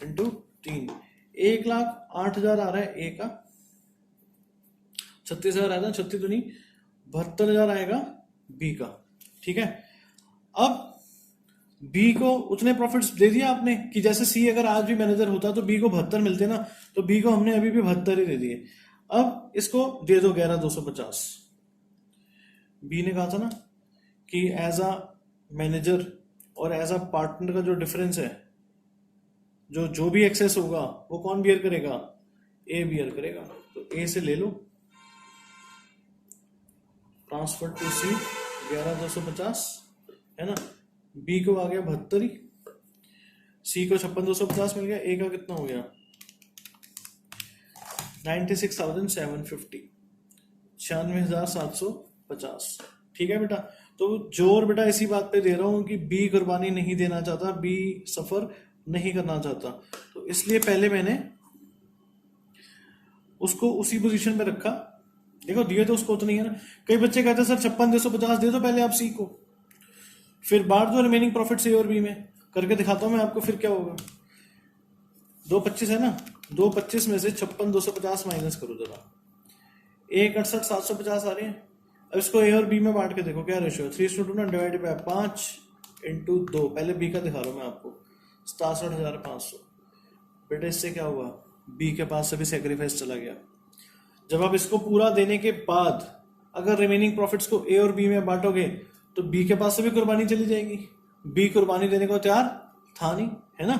Speaker 1: इंटू 3, 1,08,000 आ रहा है ए का, 36,000 आएगा, 36 तो नहीं 72,000 आएगा बी का, ठीक है। अब बी को उतने प्रॉफिट्स दे दिया आपने कि जैसे सी अगर आज भी मैनेजर होता तो बी को 72 मिलते ना, तो बी को हमने अभी भी 72 ही दे दिए। अब इसको दे दो 11,250। बी ने कहा था ना कि एज अ मैनेजर और एज अ पार्टनर का जो डिफरेंस है, जो भी एक्सेस होगा वो कौन बियर करेगा? ए बियर करेगा। तो ए से ले लो, ट्रांसफर टू सी 11,250, है ना। बी को आ गया 72 ही, सी को 56,250 मिल गया, ए का कितना हो गया? 96,750, 96,750, ठीक है बेटा। तो जोर बेटा इसी बात पे दे रहा हूं कि बी कुर्बानी नहीं देना चाहता, बी सफर नहीं करना चाहता, तो इसलिए पहले मैंने उसको उसी पोजीशन में रखा। देखो दिए तो उसको उतना ही है ना। कई बच्चे कहते हैं सर 56,250 दे दो पहले आप सी को, फिर बांट दो रिमेनिंग प्रॉफिट ए और बी में, करके दिखाता हूं मैं आपको फिर क्या होगा। 225 है ना, 225 में से 56,250 माइनस करो जरा, 1,68,750 आ रहे हैं। अब इसको ए और बी में बांट के देखो क्या रेशियो है, 3:2 ना, डिवाइड बाय 5 इंटू 2, पहले बी का दिखा रहा हूं मैं आपको, 67,500। बेटा इससे क्या हुआ? बी के पास से भी सेक्रीफाइस चला गया। जब आप इसको पूरा देने के बाद अगर रिमेनिंग प्रॉफिट्स को ए और बी में बांटोगे तो बी के पास से भी कुर्बानी चली जाएगी, बी कुर्बानी देने को तैयार था नहीं, है ना।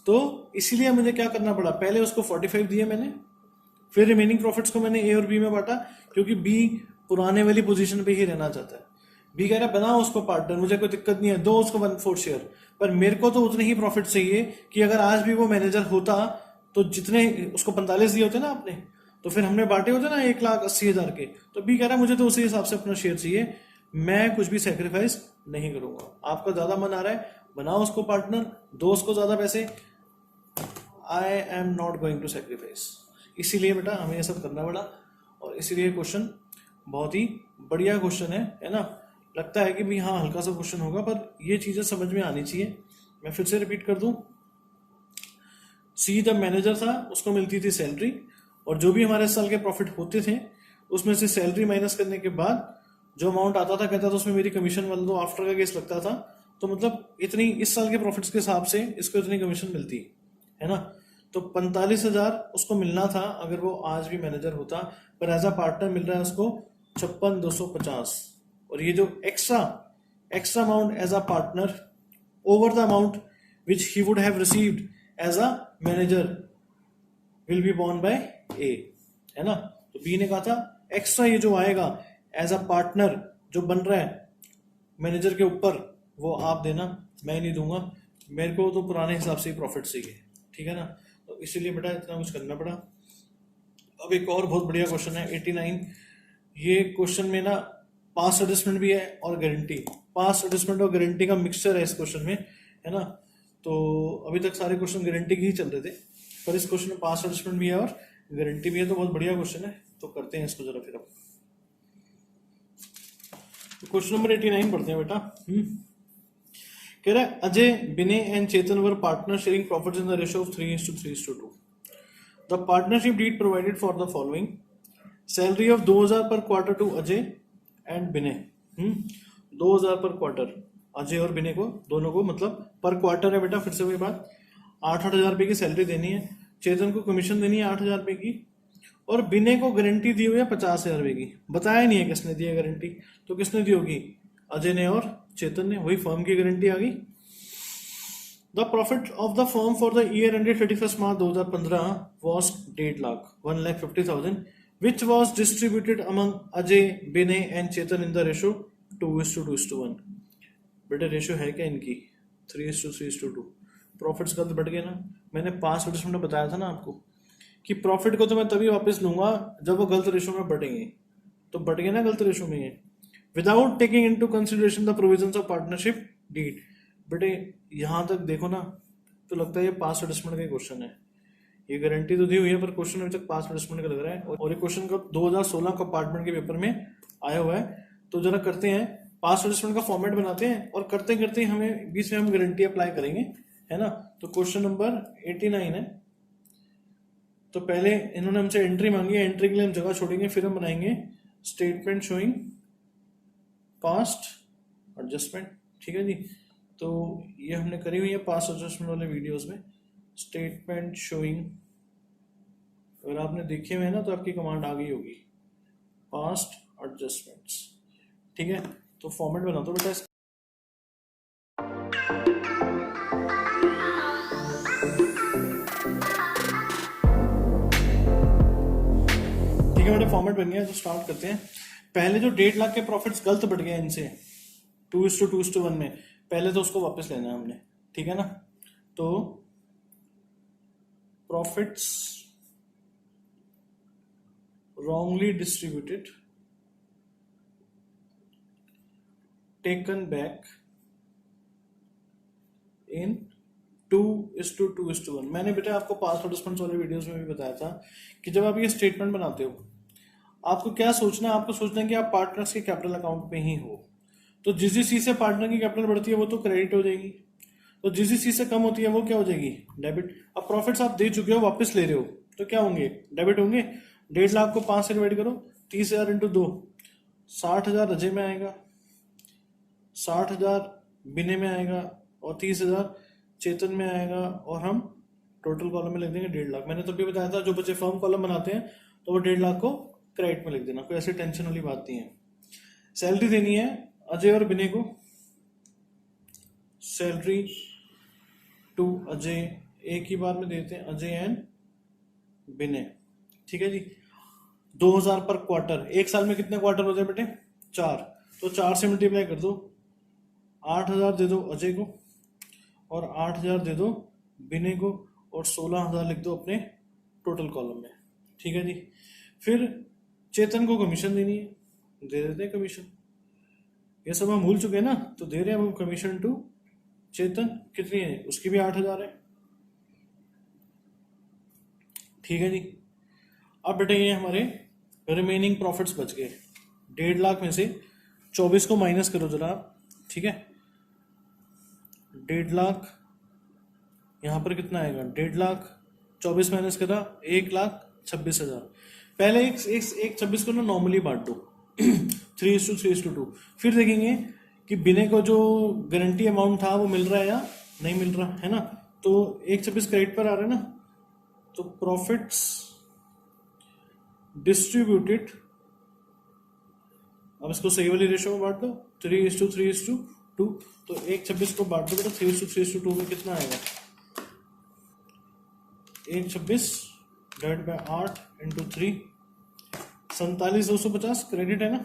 Speaker 1: तो इसीलिए मुझे क्या करना पड़ा, पहले उसको 45 दिए मैंने, फिर रिमेनिंग प्रॉफिट्स को मैंने ए और बी में बांटा, क्योंकि बी पुराने वाली पोजीशन पे ही रहना चाहता है। बी कह रहा है बनाओ उसको पार्टनर, मुझे कोई दिक्कत नहीं है, दो उसको 1/4 शेयर, पर मेरे को तो उतने ही प्रॉफिट चाहिए कि अगर आज भी वो मैनेजर होता तो जितने उसको 45 दिए होते ना आपने, तो फिर हमने बांटे होते ना 1,80,000 के, तो बी कह रहा है मुझे तो उसी हिसाब से अपना शेयर चाहिए, मैं कुछ भी सेक्रीफाइस नहीं करूंगा। आपका ज्यादा मन आ रहा है, बनाओ उसको पार्टनर, दो उसको ज्यादा पैसे, I am not going to sacrifice. इसीलिए बेटा हमें ये सब करना पड़ा, और इसीलिए क्वेश्चन बहुत ही बढ़िया क्वेश्चन है ना। लगता है कि भी हाँ हल्का सा क्वेश्चन होगा, पर ये चीजें समझ में आनी चाहिए। मैं फिर से रिपीट कर दूं, सी द मैनेजर था, उसको मिलती थी सैलरी, और जो भी हमारे इस साल के प्रॉफिट होते थे उसमें से सैलरी माइनस करने के बाद जो अमाउंट आता था, कहता था उसमें मेरी कमीशन वाला दो, आफ्टर का केस लगता था, तो मतलब इतनी इस साल के प्रॉफिट्स के हिसाब से इसको इतनी कमीशन मिलती है ना। तो 45,000 उसको मिलना था अगर वो आज भी मैनेजर होता, पर एज अ पार्टनर मिल रहा है उसको 56,250। और ये जो extra amount as a partner over the amount which he would have received as a manager will be borne by A, है ना। तो बी ने कहा था एक्स्ट्रा ये जो आएगा एज अ पार्टनर जो बन रहा है मैनेजर के ऊपर, वो आप देना, मैं नहीं दूंगा, मेरे को तो पुराने हिसाब से ही प्रॉफिट चाहिए, ठीक है ना। तो इसीलिए बेटा इतना कुछ करना पड़ा। अब एक और बहुत बढ़िया क्वेश्चन है 89। ये क्वेश्चन में ना पास्ट एडजस्टमेंट भी है और गारंटी, पास्ट एडजस्टमेंट और गारंटी का मिक्सचर है इस क्वेश्चन में, है ना। तो अभी तक सारे क्वेश्चन गारंटी के ही चल रहे थे, पर इस क्वेश्चन में पास्ट एडजस्टमेंट भी है और गारंटी भी है, तो बहुत बढ़िया क्वेश्चन है। तो करते हैं इसको जरा फिर। अब तो क्वेश्चन नंबर 89 पढ़ते हैं बेटा। कह रहा है Ajay, Vinay and Chetan were partner sharing profits in the ratio of 3:3:2। The partnership deed provided for the following: salary of 2,000 per quarter to Ajay and Vinay. 2,000 per quarter Ajay और विनय को, दोनों को, मतलब पर क्वार्टर है बेटा। फिर से वही बात, 8,000 रुपए की सैलरी देनी है, चेतन को कमीशन देनी है 8,000 रुपए की, और विनय को गारंटी दी हुई है 50,000 रुपए की। बताया नहीं है किसने दी है गारंटी, तो किसने दी होगी? अजय ने और चेतन ने, वही फर्म की गारंटी आ गई। The profit of the firm for the year ended 31 March 2015 was 1.5 lakh 1,50,000 which was distributed among Ajay, Binay and Chetan in the ratio 2:2:1। बेटे रेशियो है क्या इनकी? 3:3:2। प्रॉफिट्स गलत बढ़ गए ना। मैंने 5 एडजस्टमेंट बताया था ना आपको कि प्रॉफिट को तो मैं तभी वापस लूंगा जब वो गलत रेशियो में बढ़ेंगे, तो बढ़ गए ना गलत रेशियो में ये, without taking into consideration the provisions of partnership deed. बेटे यहां तक देखो ना, तो लगता है ये 5 एडजस्टमेंट का क्वेश्चन है। ये गारंटी तो दी हुई है, पर क्वेश्चन अभी तक 5 एडजस्टमेंट का लग रहा है, और ये क्वेश्चन का 2016 कंपार्टमेंट के पेपर में आया हुआ है। तो जरा करते हैं, 5 एडजस्टमेंट का फॉर्मेट बनाते हैं, और करते करते हमें बीच में हम गारंटी अप्लाई करेंगे, है ना। तो क्वेश्चन नंबर 89 है। तो पहले इन्होंने हमसे एंट्री मांगी है, एंट्री के लिए हम जगह छोड़ेंगे, फिर हम बनाएंगे स्टेटमेंट शोइंग पास्ट एडजस्टमेंट, ठीक है जी। तो ये हमने करी हुई है पास्ट एडजस्टमेंट वाले वीडियोस में, स्टेटमेंट शोइंग, अगर आपने देखे हुए हैं ना तो आपकी कमांड आ गई होगी, पास्ट एडजस्टमेंट्स, ठीक है। तो फॉर्मेट बना दो बेटा इसका। ठीक है बेटा, फॉर्मेट बन गया, तो स्टार्ट करते हैं। पहले जो 1.5 लाख के प्रॉफिट्स गलत बढ़ गए इनसे 2:2:1 में, पहले तो उसको वापस लेना है हमने, ठीक है ना। तो profits wrongly distributed taken back in 2:2:1। मैंने बेटा आपको पास्ट एडजस्टमेंट वाले वीडियोस में भी बताया था कि जब आप ये स्टेटमेंट बनाते हो, आपको क्या सोचना है? आपको सोचना है कि आप पार्टनर्स के कैपिटल अकाउंट में ही हो, तो जिस चीज से पार्टनर की कैपिटल बढ़ती है वो तो क्रेडिट हो जाएगी, तो जिस चीज से कम होती है वो क्या हो जाएगी? डेबिट। अब प्रॉफिट्स आप दे चुके हो, वापस ले रहे हो, तो क्या होंगे? डेबिट होंगे। 1.5 लाख को 5 से डिवाइड करो, 30,000 इंटू 2, 60,000 अजय में आएगा, 60,000 बिने में आएगा, और 30,000 चेतन में आएगा, और हम टोटल कॉलम में लिख देंगे 1.5 लाख। मैंने तो भी बताया था जो बच्चे फर्म कॉलम बनाते हैं तो वो 1.5 लाख को क्रेडिट में लिख देना, कोई ऐसी टेंशन वाली बात नहीं है। सैलरी देनी है अजय और बिने को, सैलरी टू अजय, एक ही बार में देते हैं अजय एंड बिने, ठीक है जी। 2,000 पर क्वार्टर, एक साल में कितने क्वार्टर होते हैं बेटे? 4, तो 4 से मल्टीप्लाई कर दो, 8,000 दे दो अजय को, और 8,000 दे दो बिने को, और 16,000 लिख दो अपने टोटल कॉलम में, ठीक है जी। फिर चेतन को कमीशन देनी है, दे देते हैं कमीशन। ये सब हम भूल चुके हैं ना, तो दे रहे हैं हम कमीशन टू चेतन। कितनी है उसकी भी 8,000 है। ठीक है जी। अब बेटे ये हमारे रिमेनिंग प्रॉफिट्स बच गए। 1.5 लाख में से 24 को माइनस करो जरा आप, ठीक है। 1.5 लाख यहाँ पर कितना आएगा, 1.5 लाख 24 माइनस करा 1,26,000। पहले एक 26 को ना नॉर्मली बांट दो 3:2। फिर देखेंगे कि बिने को जो गारंटी अमाउंट था वो मिल रहा है या नहीं मिल रहा है ना। तो 1/26 क्रेडिट पर आ रहा है ना, तो प्रॉफिट्स डिस्ट्रीब्यूटेड, अब इसको सही वाली रेशो में बांट दो 3:3:2। तो 1/26 को बांट दो बेटा 3:3:2 में कितना आएगा, 1/26 डिवाइड बाय 8 × 3, 47,250 क्रेडिट है ना,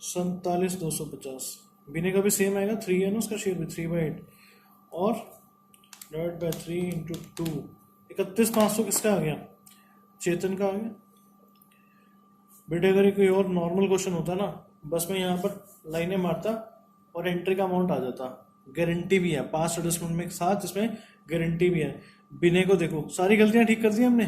Speaker 1: 47,250। बिने का भी सेम आएगा, 3 है ना उसका शेयर भी, 3/8 और डिवाइड बाय 3 × 2, 31,500 किसका आ गया, चेतन का आ गया। बेटे अगर ये कोई और नॉर्मल क्वेश्चन होता ना, बस मैं यहाँ पर लाइनें मारता और एंट्री का अमाउंट आ जाता। गारंटी भी है, पास्ट एडजस्टमेंट में साथ जिसमें गारंटी भी है। बिने को देखो सारी गलतियां ठीक कर दी हमने,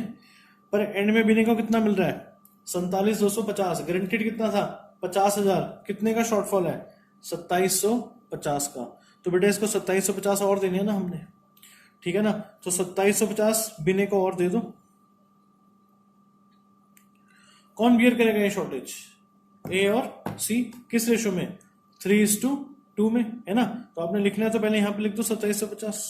Speaker 1: पर एंड में बिने को कितना मिल रहा है, 47,250। गारंटीड कितना था 50,000, कितने का शॉर्टफॉल है 2750 का। तो बेटे इसको 2750 और देने हैं ना हमने, ठीक है ना। तो 2750 बिने को और दे दो। कौन बियर करेगा ये शॉर्टेज, ए और सी, किस रेशो में, 3:2 में, है ना। तो आपने लिखना है तो पहले यहां पे लिख दो 2750,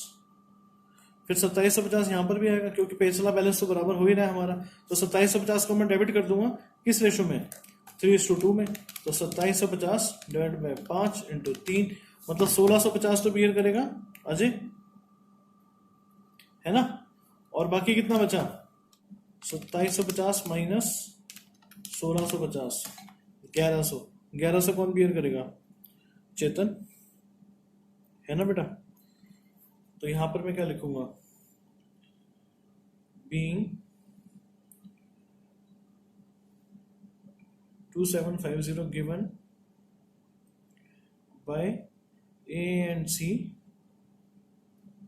Speaker 1: फिर 2750 यहां पर भी आएगा क्योंकि पिछला बैलेंस तो बराबर हो ही रहा है हमारा। तो 2750 को मैं डेबिट कर दूंगा किस रेशो में, 3:2 में। तो 2750 डिवाइड बाय 5 × 3, मतलब 1650 तो बियर करेगा अजय, है ना। और बाकी कितना बचा, 2750 माइनस 1650, 1100। 1100 कौन बियर करेगा, चेतन, है ना बेटा। तो यहां पर मैं क्या लिखूंगा, being 2750 given by A and C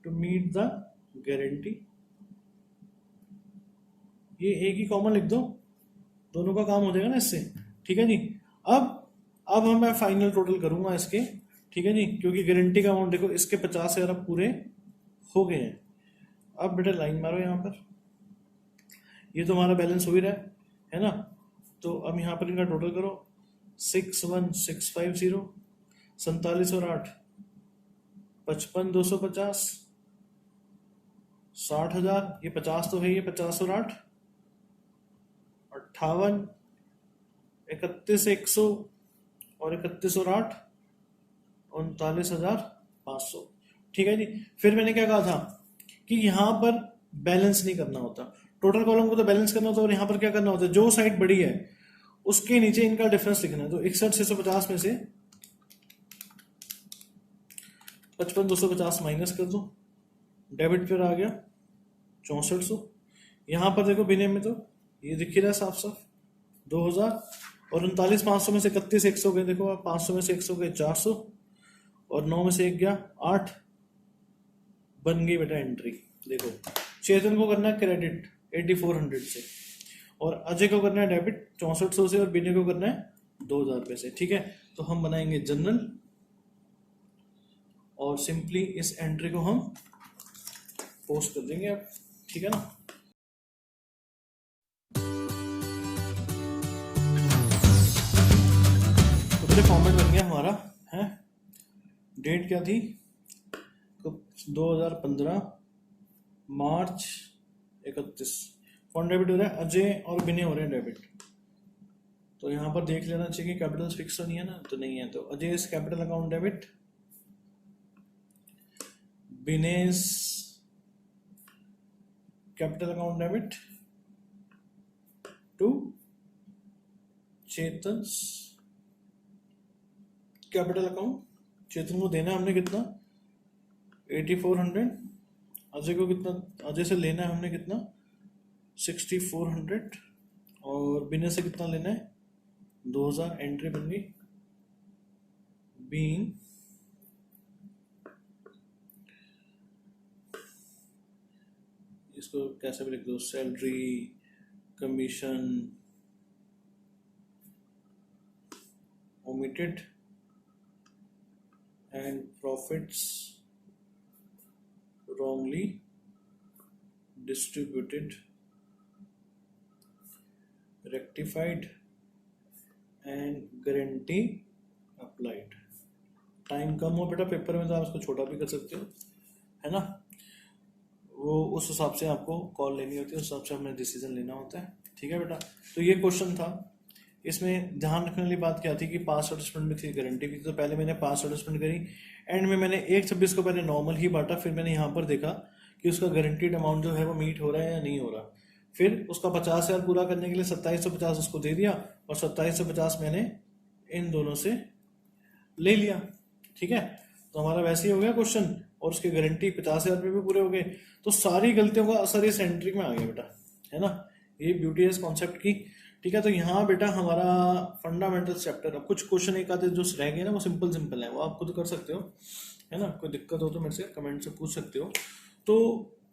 Speaker 1: to meet the guarantee. ये एक ही कॉमन लिख दो, दोनों का काम हो जाएगा ना इससे, ठीक है जी। अब मैं फाइनल टोटल करूंगा इसके, ठीक है जी, क्योंकि गारंटी का अमाउंट देखो इसके 50,000 अब पूरे हो गए हैं। अब बेटा लाइन मारो यहाँ पर, ये तो हमारा बैलेंस हो ही रहा है ना। तो अब यहाँ पर इनका टोटल करो, 61,650, 47 और 8 55,250, 60,000, ये 50 तो है, ये 50 और 8 58, 31,100 और 31 और 8 39,500, ठीक है जी। फिर मैंने क्या कहा था कि यहाँ पर बैलेंस नहीं करना होता, टोटल कॉलम को तो बैलेंस करना होता है, और यहाँ पर क्या करना होता है, जो साइड बड़ी है उसके नीचे इनका डिफरेंस लिखना है। तो 61,650 में से 55,250 माइनस कर दो, डेबिट पर आ गया 6400। यहाँ पर देखो बिने में तो ये दिख ही रहा है साफ साफ 2000, और 39,500 में से 31,100 गए, देखो आप 500 में से 100 गए 400, और 9 में से 1 गया 8, बन गई बेटा एंट्री। देखो चेतन को करना है क्रेडिट 8400 से, और अजय को करना है डेबिट 6400 से, और बिने को करना है 2000 रुपये से, ठीक है। तो हम बनाएंगे जनरल, और सिंपली इस एंट्री को हम पोस्ट कर देंगे अब, ठीक है ना। तो पहले फॉर्मेट बन गया हमारा है, डेट क्या थी, तो 2015 मार्च 31, फंड डेबिट हो रहा है, अजय और बिने हो रहे हैं डेबिट। तो यहाँ पर देख लेना चाहिए कैपिटल फिक्स तो नहीं है ना, तो नहीं है, तो Ajay is capital account debit, बिनेस capital account debit to Chetan capital account. Chetan को देना है हमने कितना 8400, अजय को कितना, अजय से लेना है हमने कितना 6400 और बिना से कितना लेना है 2000 एंट्री बन गई। बीइंग इसको कैसे भी लिख दो, salary, commission, omitted and profits wrongly distributed, rectified and guarantee applied। Time कम हो बेटा पेपर में तो आप इसको छोटा भी कर सकते हो, है ना। वो उस हिसाब से आपको कॉल लेनी होती है, उस हिसाब से हमें डिसीजन लेना होता है। ठीक है बेटा, तो ये क्वेश्चन था। इसमें ध्यान रखने वाली बात क्या थी कि पास एडजस्टमेंट में थी, गारंटी भी थी। तो पहले मैंने पास एडजस्टमेंट करी, एंड में मैंने 1/26 को पहले नॉर्मल ही बांटा, फिर मैंने यहाँ पर देखा कि उसका गारंटीड अमाउंट जो है वो मीट हो रहा है या नहीं हो रहा। फिर उसका 50,000 पूरा करने के लिए 2750 उसको दे दिया, और 2750 मैंने इन दोनों से ले लिया। ठीक है, तो हमारा वैसे ही हो गया क्वेश्चन, और उसकी गारंटी 50,000 रुपये भी पूरे हो गए। तो सारी गलतियों का असर इस एंट्री में आ गया बेटा, है ना। ये ब्यूटी है इस कॉन्सेप्ट की। ठीक है, तो यहाँ बेटा हमारा फंडामेंटल चैप्टर, अब कुछ क्वेश्चन एक आधे जो रह गए ना वो सिंपल है, वो आप खुद कर सकते हो, है ना। कोई दिक्कत हो तो मेरे से कमेंट से पूछ सकते हो। तो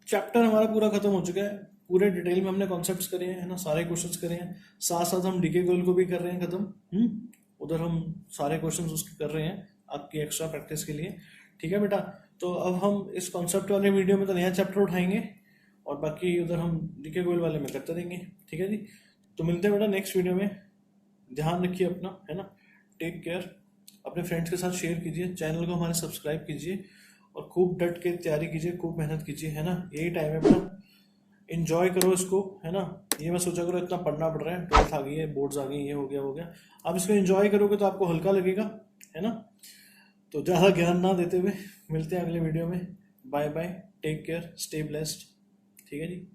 Speaker 1: चैप्टर हमारा पूरा खत्म हो चुका है, पूरे डिटेल में हमने कॉन्सेप्ट्स करे हैं, है ना, सारे क्वेश्चंस करे हैं। साथ साथ हम डीके गोल को भी कर रहे हैं खत्म, उधर हम सारे क्वेश्चंस उसके कर रहे हैं आपकी एक्स्ट्रा प्रैक्टिस के लिए। ठीक है बेटा, तो अब हम इस कॉन्सेप्ट वाले वीडियो में तो नया चैप्टर उठाएंगे, और बाकी उधर हम डीके गोल वाले में करते रहेंगे। ठीक है जी, तो मिलते हैं बेटा नेक्स्ट वीडियो में। ध्यान रखिए अपना, है ना, टेक केयर। अपने फ्रेंड्स के साथ शेयर कीजिए, चैनल को हमारे सब्सक्राइब कीजिए, और खूब डट के तैयारी कीजिए, खूब मेहनत कीजिए, है ना। यही टाइम है बेटा, एंजॉय करो इसको, है ना। ये मैं सोचा करो इतना पढ़ना पड़ रहा है, 12th आ गई है, बोर्ड्स आ गई, ये हो गया वो गया। आप इसको एंजॉय करोगे तो आपको हल्का लगेगा, है ना। तो ज़्यादा ज्ञान ना देते हुए मिलते हैं अगले वीडियो में। Bye bye, take care, stay blessed. ठीक है जी।